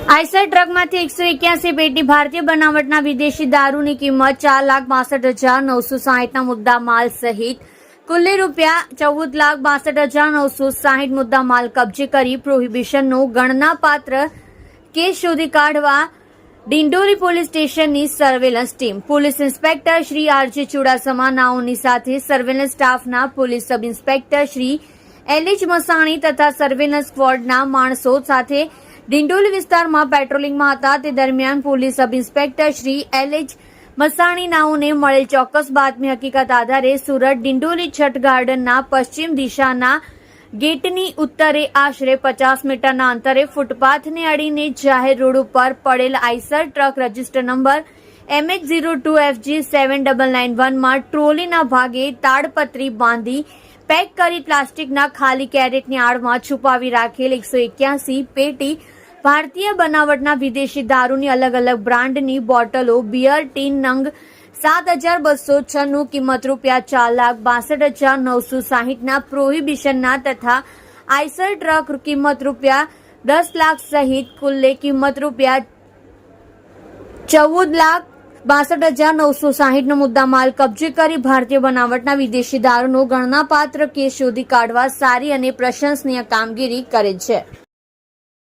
Eicher ટ્રકમાંથી 181 પેટી ભારતીય બનાવટના વિદેશી દારૂની કિંમત 4,62,960ના મુદ્દા માલ સહિત કુલ્લે રૂપિયા 14,62,960 મુદ્દા માલ કબજે કરી પ્રોહિબિશનનો ગણનાપાત્ર કેસ શોધી કાઢવા ડિંડોલી પોલીસ સ્ટેશનની surveillance team police inspector Shri R J Chudasama નાઓની સાથે સર્વેલન્સ સ્ટાફના police sub inspector Shri L H Masani તથા સર્વેલન્સ સ્ક્વોડના માણસો સાથે ડિંડોલી વિસ્તારમાં પેટ્રોલિંગમાં હતા તે દરમિયાન police sub inspector Shri L H Masani નાઓને મળેલ ચોક્કસ બાતમી હકીકત આધારે સુરત ડિંડોલી છઠ ગાર્ડનના પશ્ચિમ દિશાના ગેટની ઉત્તરે આશરે 50 મીટરના અંતરે ફૂટપાથને અડીને જાહેર રોડ ઉપર પડેલ Eicher truck register number MH02FG7991 માં ટ્રોલીના ભાગે તાડપત્રી બાંધી પેક કરી પ્લાસ્ટિકના ખાલી કેરેટની આડમાં છુપાવી રાખેલ 181 પેટી ભારતીય બનાવટના વિદેશી દારૂની અલગ અલગ બ્રાન્ડની બોટલો બિયર ટીન નંગ 7,296 કિંમત રૂપિયા 4,62,960ના પ્રોહિબિશનના તથા આઈસર ટ્રક કિંમત રૂપિયા 10 લાખ સહિત કુલ્લે કિંમત રૂપિયા 14,62,960નો મુદ્દા માલ કબજે કરી ભારતીય બનાવટના વિદેશી દારૂનો ગણનાપાત્ર કેસ શોધી કાઢવા સારી અને પ્રશંસનીય કામગીરી કરે છે।